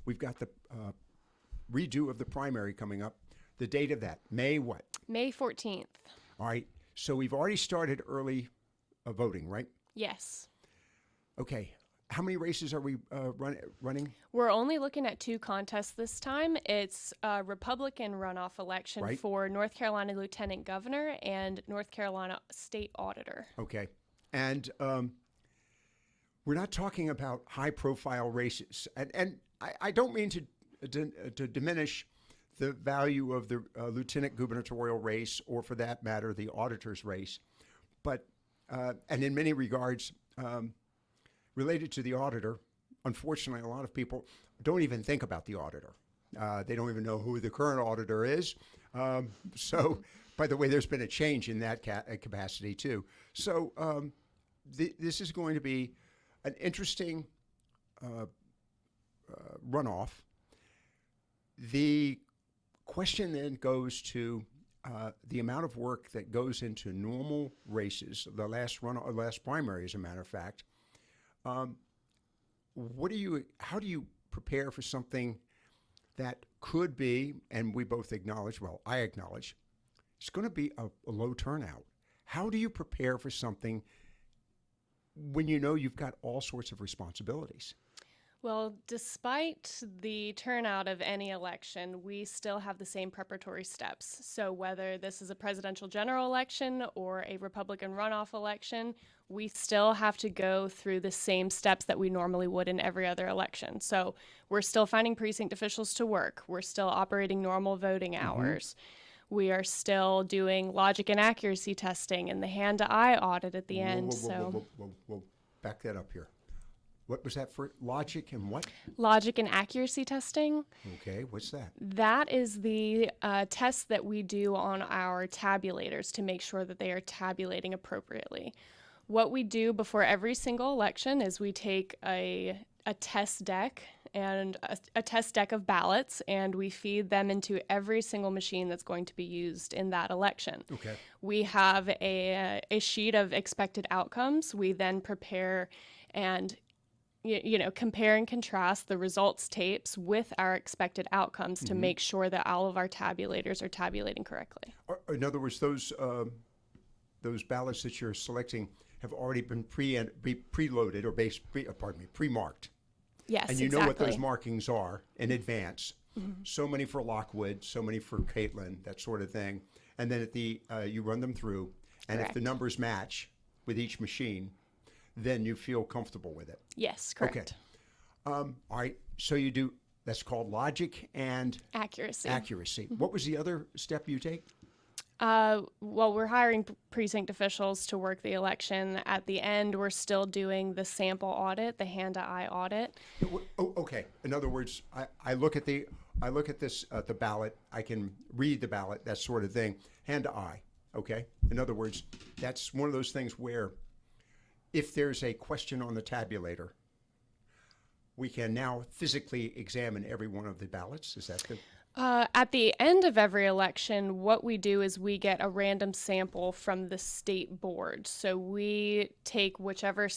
we've got the redo of the primary coming up. The date of that, May what? May 14th. All right. So we've already started early voting, right? Yes. Okay. How many races are we running? We're only looking at 2 contests this time. It's a Republican runoff election Right. for North Carolina Lieutenant Governor and North Carolina State Auditor. Okay. And we're not talking about high-profile races. And I don't mean to diminish the value of the lieutenant gubernatorial race, or for that matter, the auditor's race. But, and in many regards, related to the auditor, unfortunately, a lot of people don't even think about the auditor. They don't even know who the current auditor is. So, by the way, there's been a change in that capacity too. So this is going to be an interesting runoff. The question then goes to the amount of work that goes into normal races, the last primary, as a matter of fact. How do you prepare for something that could be, and we both acknowledge, well, I acknowledge, it's going to be a low turnout. How do you prepare for something when you know you've got all sorts of responsibilities? Well, despite the turnout of any election, we still have the same preparatory steps. So whether this is a presidential general election or a Republican runoff election, we still have to go through the same steps that we normally would in every other election. So we're still finding precinct officials to work. We're still operating normal voting hours. We are still doing logic and accuracy testing and the hand-to-eye audit at the end. Whoa. Back that up here. What was that for? Logic and what? Logic and accuracy testing. Okay, what's that? That is the test that we do on our tabulators to make sure that they are tabulating appropriately. What we do before every single election is we take a test deck and a test deck of ballots, and we feed them into every single machine that's going to be used in that election. Okay. We have a sheet of expected outcomes. We then prepare and compare and contrast the results tapes with our expected outcomes to make sure that all of our tabulators are tabulating correctly. In other words, those ballots that you're selecting have already been preloaded or pre-marked. Yes, and you exactly. know what those markings are in advance. So many for Lockwood, so many for Caitlin, that sort of thing. And then you run them through, and Correct. if the numbers match with each machine, then you feel comfortable with it. Yes, correct. Okay. All right. So you do, that's called logic and accuracy. What was the other step you take? Well, we're hiring precinct officials to work the election. At the end, we're still doing the sample audit, the hand-to-eye audit. Oh, okay. In other words, I look at the ballot. I can read the ballot, that sort of thing. Hand to eye. Okay. In other words, that's one of those things where, if there's a question on the tabulator, we can now physically examine every one of the ballots. Is that the? At the end of every election, what we do is we get a random sample from the state board. So we take whichever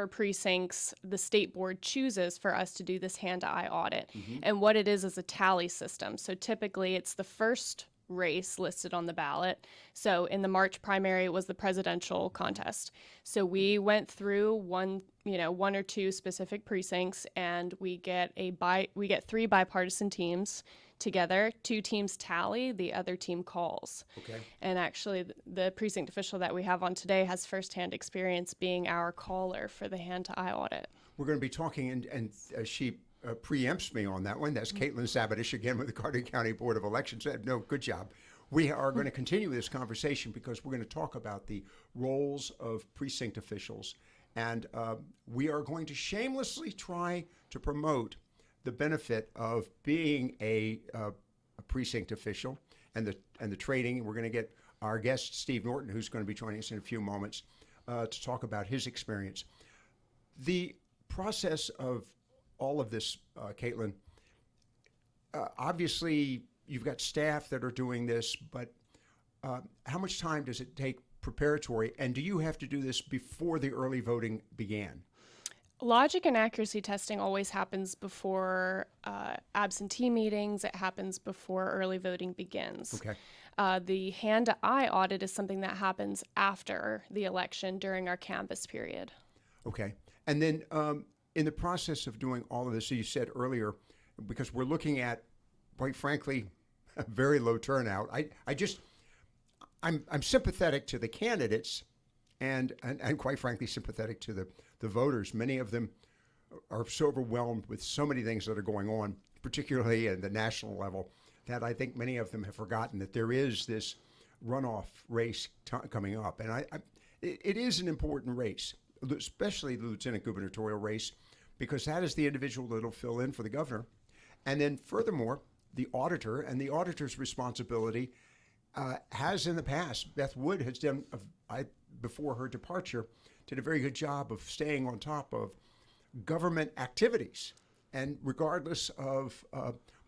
precincts the state board chooses for us to do this hand-to-eye audit. And what it is a tally system. So typically it's the first race listed on the ballot. So in the March primary, it was the presidential contest. So we went through one or two specific precincts, and we get 3 bipartisan teams together. 2 teams tally, the other team calls. Okay. And actually, the precinct official that we have on today has firsthand experience being our caller for the hand-to-eye audit. We're going to be talking, and she preempts me on that one. That's Caitlin Sabadish again with the Carteret County Board of Elections. No, good job. We are going to continue this conversation because we're going to talk about the roles of precinct officials, and we are going to shamelessly try to promote the benefit of being a precinct official and the training. We're going to get our guest Steve Norton, who's going to be joining us in a few moments, to talk about his experience. The process of all of this, Caitlin, obviously you've got staff that are doing this, but how much time does it take preparatory, and do you have to do this before the early voting began? Logic and accuracy testing always happens before absentee meetings. It happens before early voting begins. Okay. The hand-to-eye audit is something that happens after the election during our canvass period. Okay. And then in the process of doing all of this, so you said earlier, because we're looking at, quite frankly, a very low turnout. I'm sympathetic to the candidates and quite frankly sympathetic to the voters. Many of them are so overwhelmed with so many things that are going on, particularly at the national level, that I think many of them have forgotten that there is this runoff race coming up. And it is an important race, especially the lieutenant gubernatorial race, because that is the individual that will fill in for the governor. And then furthermore, the auditor and the auditor's responsibility has in the past. Beth Wood has done, before her departure, did a very good job of staying on top of government activities. And regardless of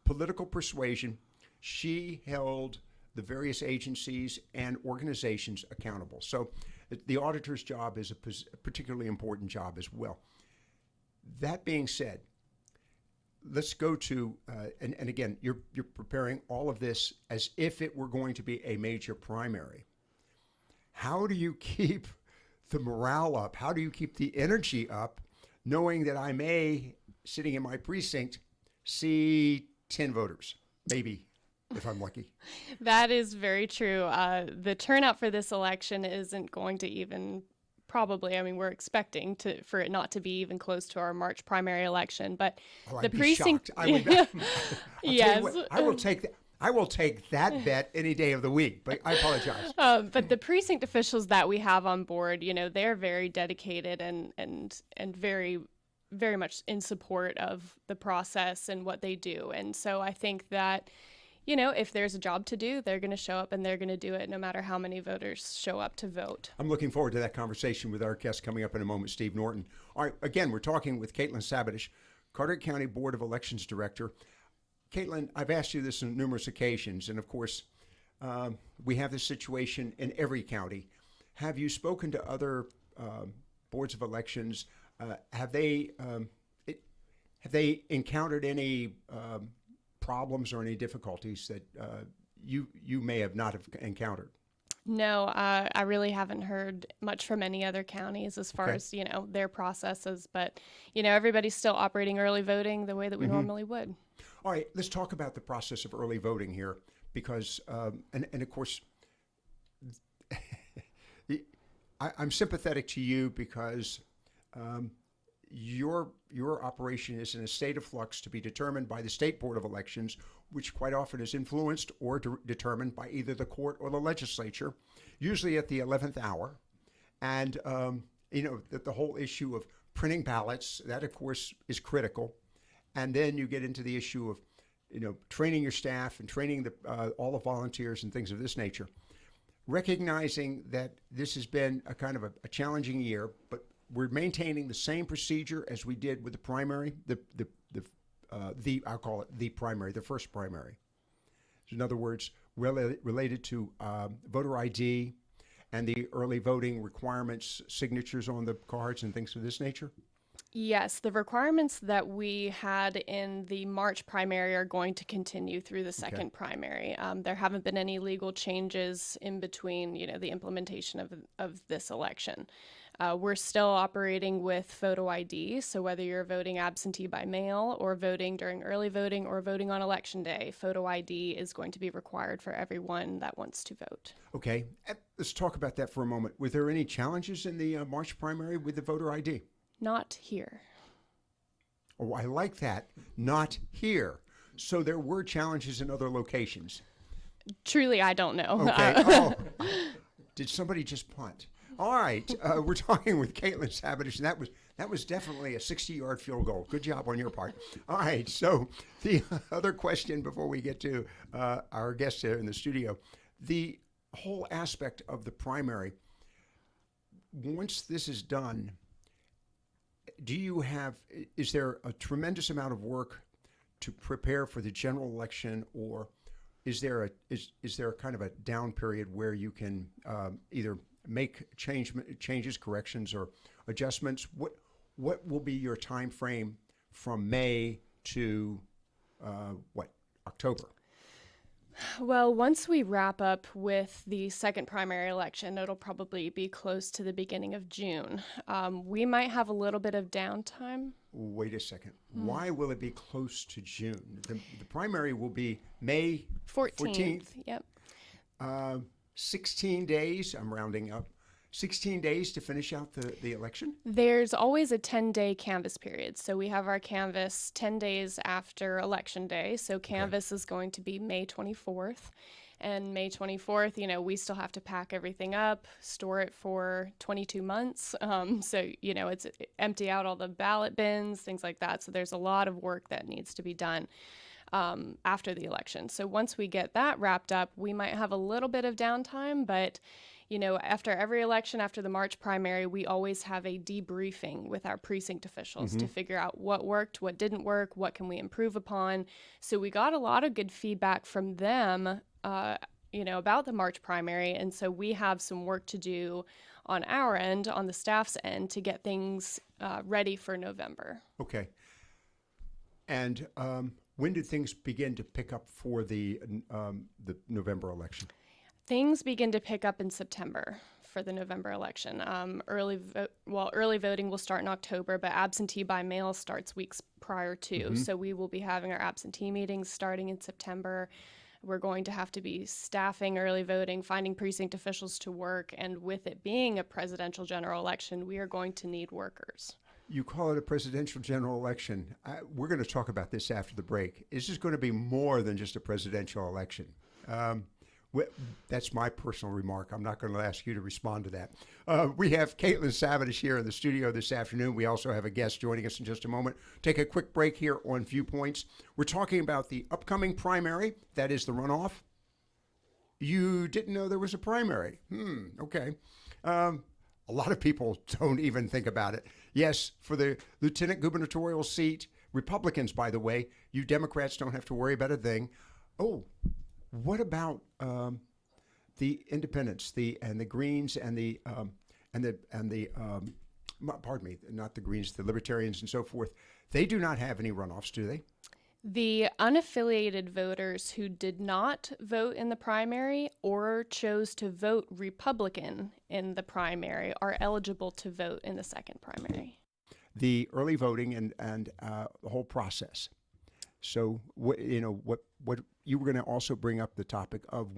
political persuasion, she held the various agencies and organizations accountable. So the auditor's job is a particularly important job as well. That being said, let's go to, and again, you're preparing all of this as if it were going to be a major primary. How do you keep the morale up? How do you keep the energy up, knowing that I may, sitting in my precinct, see 10 voters, maybe, if I'm lucky? That is very true. The turnout for this election isn't going to even probably, I mean, we're expecting for it not to be even close to our March primary election, but I'd be precinct. I would. Yes. What, I will take that. I will take that bet any day of the week, but I apologize. But the precinct officials that we have on board, they're very dedicated and very, very much in support of the process and what they do. And so I think that, if there's a job to do, they're going to show up and they're going to do it no matter how many voters show up to vote. I'm looking forward to that conversation with our guest coming up in a moment, Steve Norton. All right, again, we're talking with Caitlin Sabadish, Carteret County Board of Elections Director. Caitlin, I've asked you this on numerous occasions, and of course, we have this situation in every county. Have you spoken to other boards of elections? Have they encountered any problems or any difficulties that you may have not have encountered? No, I really haven't heard much from any other counties as far as, their processes. But, everybody's still operating early voting the way that we normally would. All right, let's talk about the process of early voting here because, and of course, I'm sympathetic to you because your operation is in a state of flux to be determined by the State Board of Elections, which quite often is influenced or determined by either the court or the legislature, usually at the 11th hour. And, that the whole issue of printing ballots, that of course is critical. And then you get into the issue of, training your staff and training all the volunteers and things of this nature. Recognizing that this has been a kind of a challenging year, but we're maintaining the same procedure as we did with the primary, I'll call it the primary, the first primary. In other words, related to voter ID and the early voting requirements, signatures on the cards and things of this nature? Yes, the requirements that we had in the March primary are going to continue through the second primary. There haven't been any legal changes in between, the implementation of this election. We're still operating with photo ID, so whether you're voting absentee by mail or voting during early voting or voting on election day, photo ID is going to be required for everyone that wants to vote. Okay, let's talk about that for a moment. Were there any challenges in the March primary with the voter ID? Not here. Oh, I like that. Not here. So there were challenges in other locations. Truly, I don't know. Okay. Did somebody just punt? All right. We're talking with Caitlin Sabadish, and that was definitely a 60-yard field goal. Good job on your part. All right. So the other question before we get to our guest here in the studio, the whole aspect of the primary, once this is done, is there a tremendous amount of work to prepare for the general election, or is there a kind of a down period where you can either make changes, corrections, or adjustments? what will be your time frame from May to October? Well, once we wrap up with the second primary election, it'll probably be close to the beginning of June. We might have a little bit of downtime. Wait a second. Why will it be close to June? The primary will be May 14th. Yep. 16 days, I'm rounding up, 16 days to finish out the election? There's always a 10-day canvass period. So we have our canvass 10 days after Election Day. So canvass is going to be May 24th. And May 24th, we still have to pack everything up, store it for 22 months. So, it's empty out all the ballot bins, things like that. So there's a lot of work that needs to be done after the election. So once we get that wrapped up, we might have a little bit of downtime, but after every election, after the March primary, we always have a debriefing with our precinct officials to figure out what worked, what didn't work, what can we improve upon. So we got a lot of good feedback from them, about the March primary. And so we have some work to do on our end, on the staff's end, to get things ready for November. Okay. And when did things begin to pick up for the November election? Things begin to pick up in September for the November election. Early voting will start in October, but absentee by mail starts weeks prior to. So we will be having our absentee meetings starting in September. We're going to have to be staffing early voting, finding precinct officials to work, and with it being a presidential general election, we are going to need workers. You call it a presidential general election. We're going to talk about this after the break. Is this going to be more than just a presidential election? That's my personal remark. I'm not going to ask you to respond to that. We have Caitlin Sabadish here in the studio this afternoon. We also have a guest joining us in just a moment. Take a quick break here on Viewpoints. We're talking about the upcoming primary, that is the runoff. You didn't know there was a primary. Okay. A lot of people don't even think about it. Yes, for the lieutenant gubernatorial seat, Republicans, by the way, you Democrats don't have to worry about a thing. Oh, what about the independents, the Greens and the pardon me, not the Greens, the Libertarians and so forth? They do not have any runoffs, do they? The unaffiliated voters who did not vote in the primary or chose to vote Republican in the primary are eligible to vote in the second primary. The early voting and the whole process. So what you were going to also bring up the topic of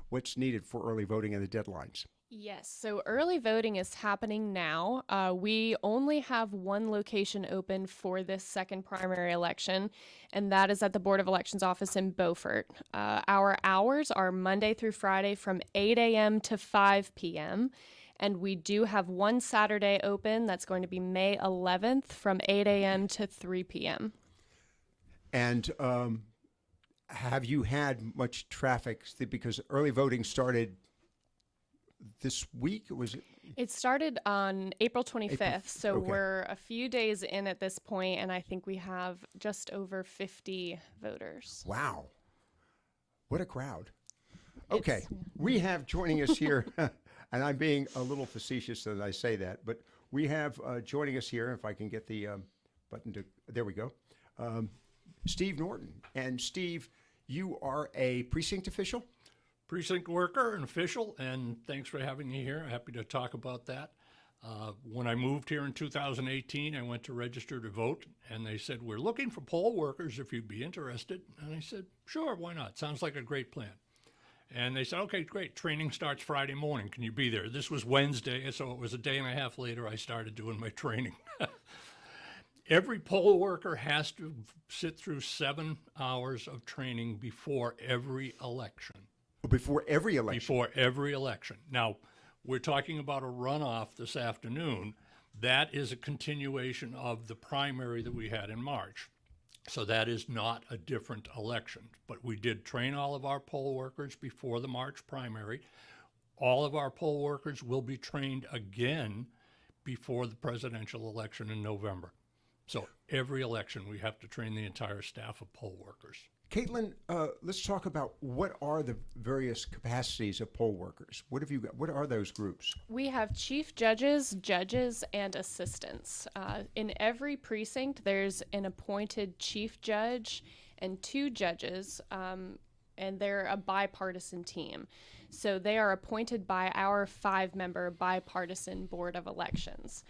what's needed for early voting and the deadlines. Yes, so early voting is happening now. We only have one location open for this second primary election, and that is at the Board of Elections office in Beaufort. Our hours are Monday through Friday from 8 a.m. to 5 p.m., and we do have one Saturday open. That's going to be May 11th from 8 a.m. to 3 p.m. And have you had much traffic? Because early voting started this week? Was it? It started on April 25th, so we're a few days in at this point, and I think we have just over 50 voters. Wow. What a crowd. Okay, we have joining us here, and I'm being a little facetious as I say that, but we have joining us here, if I can get the button to, there we go, Steve Norton. And Steve, you are a precinct official? Precinct worker and official, and thanks for having me here. Happy to talk about that. When I moved here in 2018, I went to register to vote, and they said, we're looking for poll workers if you'd be interested. And I said, sure, why not? Sounds like a great plan. And they said, okay, great. Training starts Friday morning. Can you be there? This was Wednesday, so it was a day and a half later I started doing my training. Every poll worker has to sit through 7 hours of training before every election. Before every election? Before every election. Now, we're talking about a runoff this afternoon. That is a continuation of the primary that we had in March. So that is not a different election. But we did train all of our poll workers before the March primary. All of our poll workers will be trained again before the presidential election in November. So every election, we have to train the entire staff of poll workers. Caitlin, let's talk about what are the various capacities of poll workers. What have you got? What are those groups? We have chief judges, judges, and assistants. In every precinct, there's an appointed chief judge and 2 judges, and they're a bipartisan team. So they are appointed by our 5-member bipartisan Board of Elections.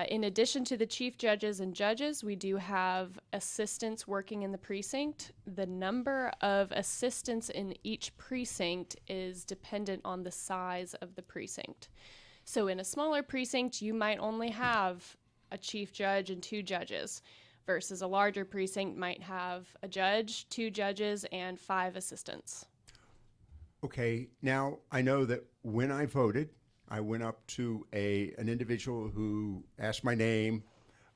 In addition to the chief judges and judges, we do have assistants working in the precinct. The number of assistants in each precinct is dependent on the size of the precinct. So in a smaller precinct, you might only have a chief judge and 2 judges, versus a larger precinct might have a judge, 2 judges, and 5 assistants. Okay, now I know that when I voted, I went up to an individual who asked my name.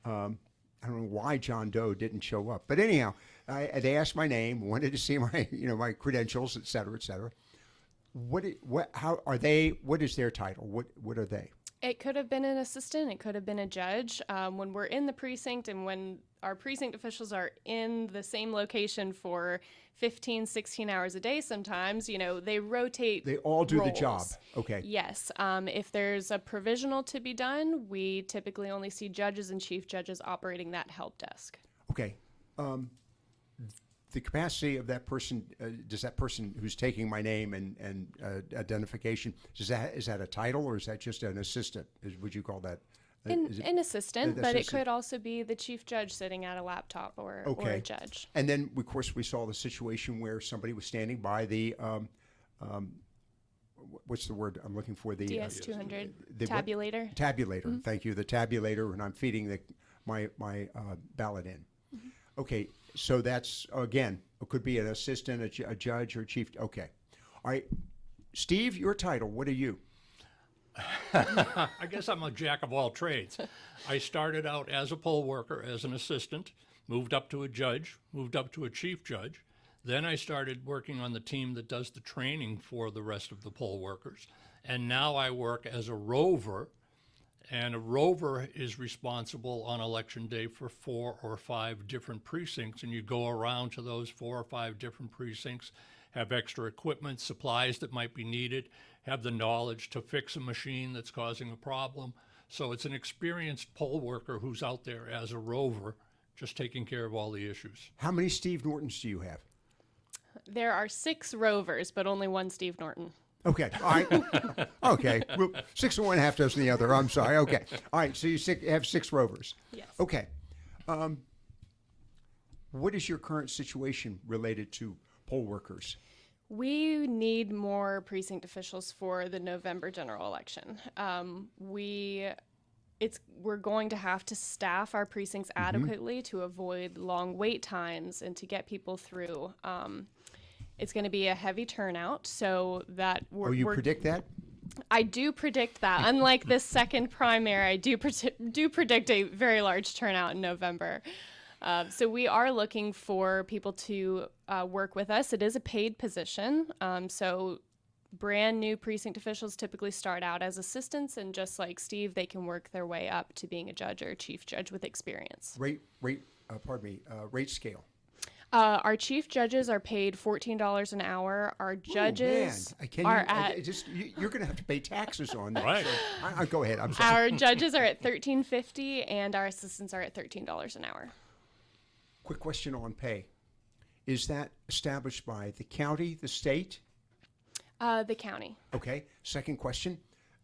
I don't know why John Doe didn't show up, but anyhow, they asked my name, wanted to see my my credentials, et cetera, et cetera. How are they? What is their title? What are they? It could have been an assistant. It could have been a judge. When we're in the precinct and when our precinct officials are in the same location for 15, 16 hours a day sometimes, they rotate. They all do roles. the job. Okay. Yes. If there's a provisional to be done, we typically only see judges and chief judges operating that help desk. Okay. The capacity of that person, does that person who's taking my name and identification, is that a title or is that just an assistant? Would you call that? An assistant, but it assistant. could also be the chief judge sitting at a laptop or a judge. And then, of course, we saw the situation where somebody was standing by the, what's the word I'm looking for? The DS200 the what? tabulator. Tabulator. Thank you. The tabulator, and I'm feeding my ballot in. Okay, so that's, again, it could be an assistant, a judge, or chief. Okay. All right. Steve, your title, what are you? I guess I'm a jack of all trades. I started out as a poll worker, as an assistant, moved up to a judge, moved up to a chief judge. Then I started working on the team that does the training for the rest of the poll workers. And now I work as a rover. And a rover is responsible on election day for 4 or 5 different precincts. And you go around to those 4 or 5 different precincts, have extra equipment, supplies that might be needed, have the knowledge to fix a machine that's causing a problem. So it's an experienced poll worker who's out there as a rover, just taking care of all the issues. How many Steve Nortons do you have? There are 6 rovers, but only 1 Steve Norton. Okay. All right. Okay. Well, 6 of one, half dozen the other. I'm sorry. Okay. All right. So you have 6 rovers. Yes. Okay. What is your current situation related to poll workers? We need more precinct officials for the November general election. We're going to have to staff our precincts adequately to avoid long wait times and to get people through. It's going to be a heavy turnout, so that you predict that? I do predict that. Unlike this second primary, I do predict a very large turnout in November. So we are looking for people to work with us. It is a paid position. So brand new precinct officials typically start out as assistants, and just like Steve, they can work their way up to being a judge or a chief judge with experience. Rate scale. Our chief judges are paid $14 an hour. Our judges you're going to have to pay taxes on that. Right. So go ahead. I'm sorry. Our judges are at $13.50 and our assistants are at $13 an hour. Quick question on pay. Is that established by the county, the state? The county. Okay. Second question.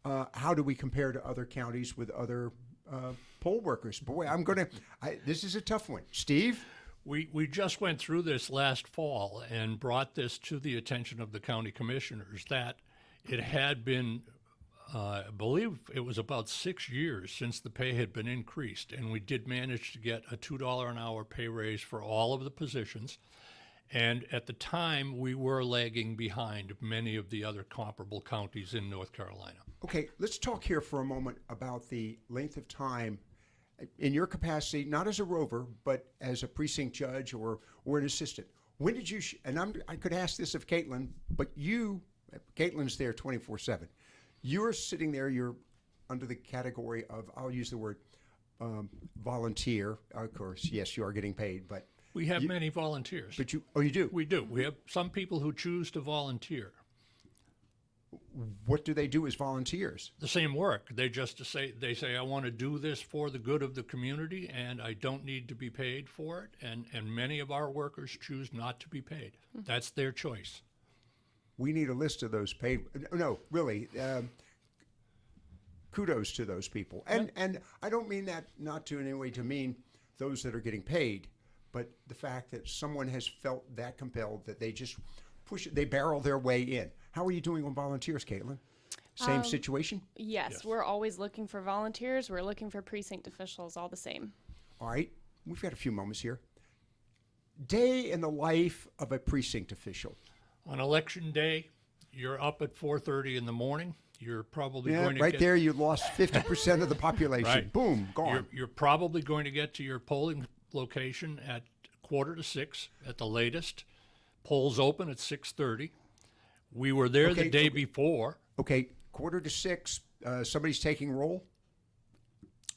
How do we compare to other counties with other poll workers? Boy, this is a tough one. Steve? We just went through this last fall and brought this to the attention of the county commissioners that it had been, I believe it was about 6 years since the pay had been increased, and we did manage to get a $2 an hour pay raise for all of the positions. And at the time, we were lagging behind many of the other comparable counties in North Carolina. Okay, let's talk here for a moment about the length of time in your capacity, not as a rover, but as a precinct judge or an assistant. When did you, I could ask this of Caitlin, but Caitlin's there 24/7. You're sitting there, you're under the category of, I'll use the word, volunteer. Of course, yes, you are getting paid, but We have many volunteers. you do. We do. We have some people who choose to volunteer. What do they do as volunteers? The same work. They say I want to do this for the good of the community, and I don't need to be paid for it. And many of our workers choose not to be paid. That's their choice. We need a list of those paid. No, really. Kudos to those people, and I don't mean that not to in any way to mean those that are getting paid, but the fact that someone has felt that compelled that they just push it, they barrel their way in. How are you doing on volunteers, Caitlin? Same situation? Yes, we're always looking for volunteers. We're looking for precinct officials, all the same. All right, we've got a few moments here. Day in the life of a precinct official. On election day, you're up at 4:30 in the morning. You're probably Yeah, going to right get, there you lost 50% of the population. Right. Boom, gone. You're probably going to get to your polling location at 5:45 at the latest. Polls open at 6:30. We were there the day before. Okay, 5:45, somebody's taking roll?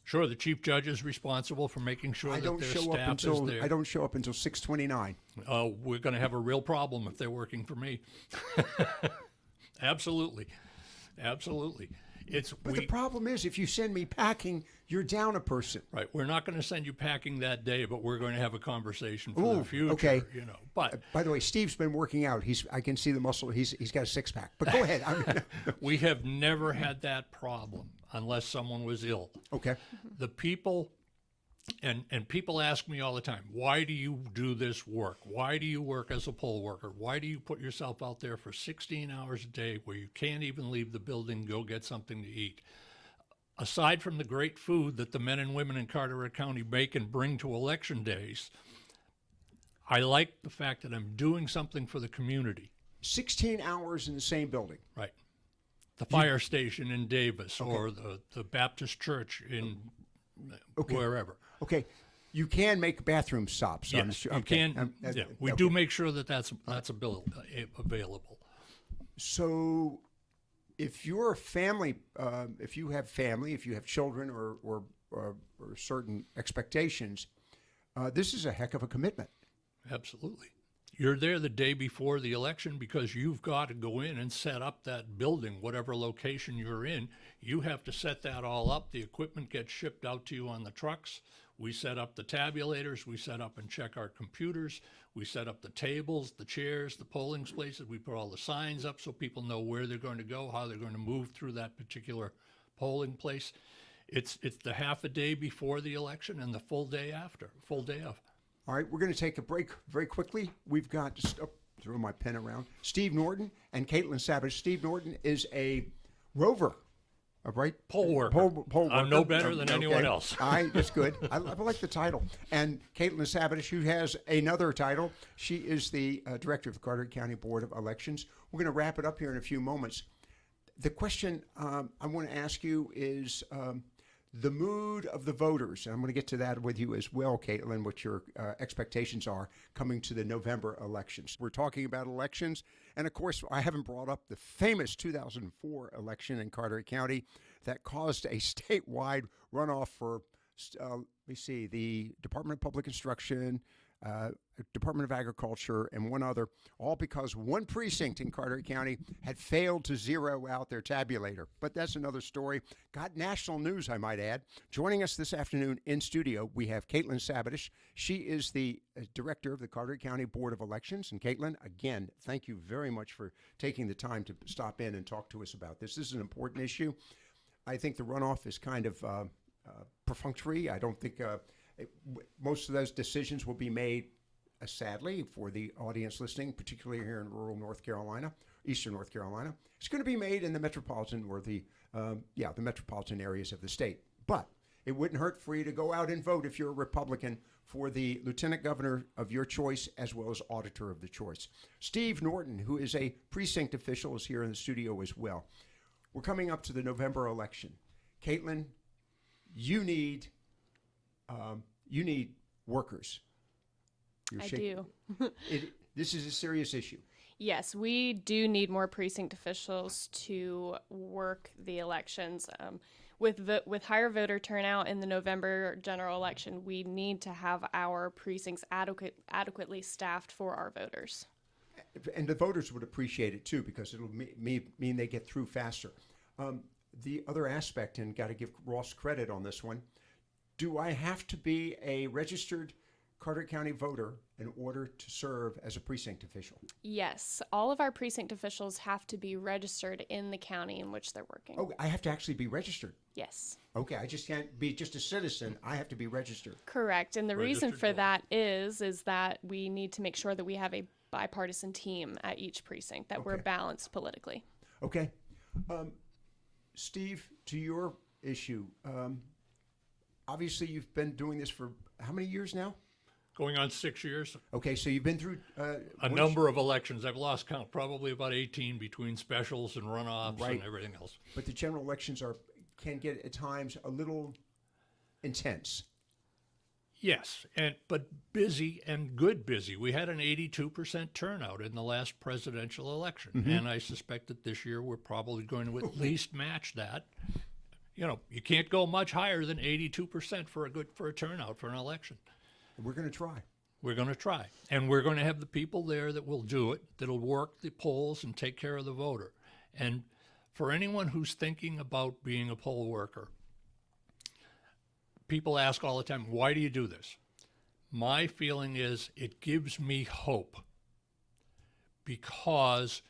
Sure, the chief judge is responsible for making sure that their staff is there. I don't show up until 6:29. We're going to have a real problem if they're working for me. Absolutely. But the problem is, if you send me packing, you're down a person. Right. We're not going to send you packing that day, but we're going to have a conversation for the future. Okay. But By the way, Steve's been working out. I can see the muscle. He's got a six-pack. But go ahead. we have never had that problem unless someone was ill. Okay. The people, and people ask me all the time, why do you do this work? Why do you work as a poll worker? Why do you put yourself out there for 16 hours a day where you can't even leave the building and go get something to eat? Aside from the great food that the men and women in Carteret County make and bring to election days, I like the fact that I'm doing something for the community. 16 hours in the same building. Right. The fire station in Davis or the Baptist church in wherever. Okay. You can make bathroom stops. Yes, you can. We do make sure that that's available. So if you're a family, if you have children or certain expectations, this is a heck of a commitment. Absolutely. You're there the day before the election because you've got to go in and set up that building, whatever location you're in. You have to set that all up. The equipment gets shipped out to you on the trucks. We set up the tabulators. We set up and check our computers. We set up the tables, the chairs, the polling places. We put all the signs up so people know where they're going to go, how they're going to move through that particular polling place. It's the half a day before the election and the full day after, full day of. All right, we're going to take a break very quickly. We've got, throw my pen around, Steve Norton and Caitlin Sabadish. Steve Norton is a rover, right? Poll worker. Poll worker. I'm no better than anyone else. All right, that's good. I like the title. And Caitlin Sabadish, who has another title. She is the director of the Carteret County Board of Elections. We're going to wrap it up here in a few moments. The question I want to ask you is the mood of the voters. And I'm going to get to that with you as well, Caitlin, what your expectations are coming to the November elections. We're talking about elections. And of course, I haven't brought up the famous 2004 election in Carteret County that caused a statewide runoff for, the Department of Public Instruction, Department of Agriculture, and one other, all because one precinct in Carteret County had failed to zero out their tabulator. But that's another story. Got national news, I might add. Joining us this afternoon in studio, we have Caitlin Sabadish. She is the director of the Carteret County Board of Elections. And Caitlin, again, thank you very much for taking the time to stop in and talk to us about this. This is an important issue. I think the runoff is kind of perfunctory. I don't think most of those decisions will be made, sadly, for the audience listening, particularly here in rural North Carolina, eastern North Carolina. It's going to be made in the metropolitan or the metropolitan areas of the state. But it wouldn't hurt for you to go out and vote if you're a Republican for the lieutenant governor of your choice as well as auditor of the choice. Steve Norton, who is a precinct official, is here in the studio as well. We're coming up to the November election. Caitlin, you need workers. I do. This is a serious issue. Yes, we do need more precinct officials to work the elections. with higher voter turnout in the November general election, we need to have our precincts adequately staffed for our voters. And the voters would appreciate it too, because it'll mean they get through faster. The other aspect, and got to give Ross credit on this one, do I have to be a registered Carteret County voter in order to serve as a precinct official? Yes, all of our precinct officials have to be registered in the county in which they're working. Oh, I have to actually be registered. Yes. Okay, I just can't be just a citizen. I have to be registered. Correct. And the reason Registered for voter. that is that we need to make sure that we have a bipartisan team at each precinct, that we're Okay. balanced politically. Okay. Steve, to your issue, obviously you've been doing this for how many years now? Going on 6 years, Okay, so you've been through a number of elections. I've lost count, probably about 18 between specials and runoffs Right. and everything else. but the general elections can get at times a little intense. Yes, but busy and good busy. We had an 82% turnout in the last presidential election, and I suspect that this year we're probably going to at least match that. You know, you can't go much higher than 82% for a turnout for an election. We're going to try. We're going to try, and we're going to have the people there that will do it, that'll work the polls and take care of the voter. And for anyone who's thinking about being a poll worker, people ask all the time, why do you do this? My feeling is it gives me hope, because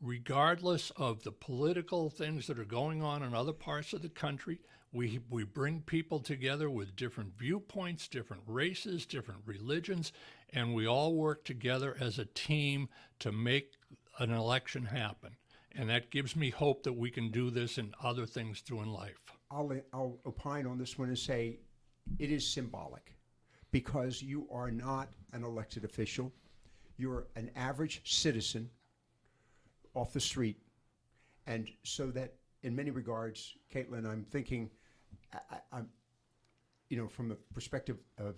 regardless of the political things that are going on in other parts of the country, we bring people together with different viewpoints, different races, different religions, and we all work together as a team to make an election happen. And that gives me hope that we can do this in other things too in life. I'll opine on this one and say it is symbolic, because you are not an elected official. You're an average citizen off the street. And so that in many regards, Caitlin, I'm thinking, I'm, from the perspective of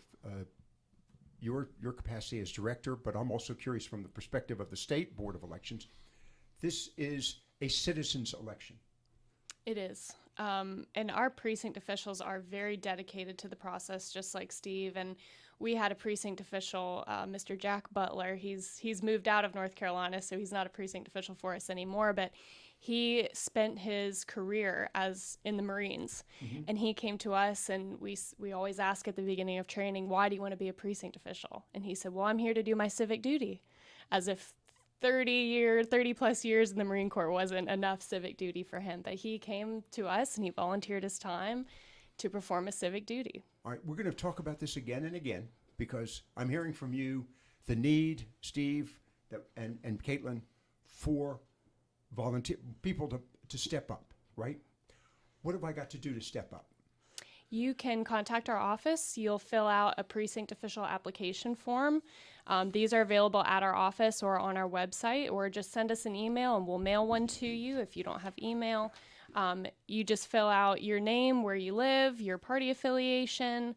your capacity as director, but I'm also curious from the perspective of the State Board of Elections. This is a citizen's election. It is. And our precinct officials are very dedicated to the process, just like Steve. And we had a precinct official, Mr. Jack Butler. He's moved out of North Carolina, so he's not a precinct official for us anymore. But he spent his career as in the Marines, and he came to us, and we always ask at the beginning of training, why do you want to be a precinct official? And he said, well, I'm here to do my civic duty, as if 30 plus years in the Marine Corps wasn't enough civic duty for him. But he came to us and he volunteered his time to perform a civic duty. All right, we're going to talk about this again and again, because I'm hearing from you the need, Steve and Caitlin, for volunteer people to step up, right? What have I got to do to step up? You can contact our office. You'll fill out a precinct official application form. These are available at our office or on our website, or just send us an email and we'll mail one to you if you don't have email. You just fill out your name, where you live, your party affiliation,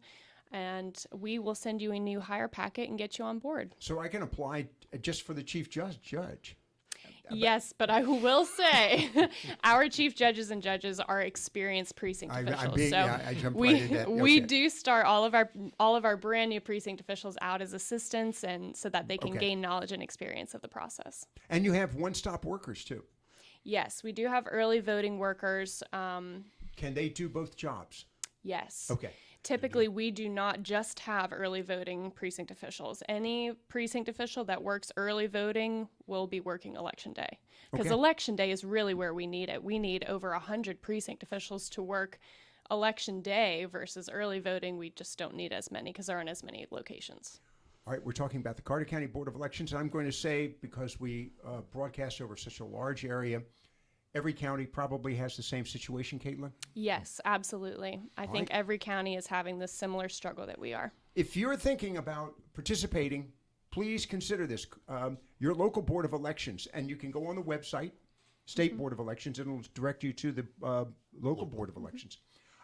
and we will send you a new hire packet and get you on board. So I can apply just for the chief judge. Yes, but I will say our chief judges and judges are experienced precinct officials. I jumped we right into that. we Okay. do start all of our brand new precinct officials out as assistants, and so that they can Okay. gain knowledge and experience of the process. And you have one-stop workers too. Yes, we do have early voting workers. Can they do both jobs? Yes. Okay. Typically, we do not just have early voting precinct officials. Any precinct official that works early voting will be working election day. Because Okay. election day is really where we need it. We need over 100 precinct officials to work election day versus early voting. We just don't need as many because there aren't as many locations. All right, we're talking about the Carteret County Board of Elections. And I'm going to say, because we broadcast over such a large area, every county probably has the same situation, Caitlin. Yes, absolutely. I think right. every county is having this similar struggle that we are. If you're thinking about participating, please consider this. Your local Board of Elections, and you can go on the website, State Board of Elections, and it'll direct you to the local Board of Elections.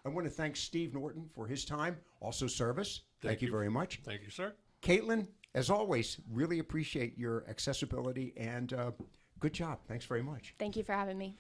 I want to thank Steve Norton for his time, also service. Thank you very much. Thank you, sir. Caitlin, as always, really appreciate your accessibility and good job. Thanks very much. Thank you for having me.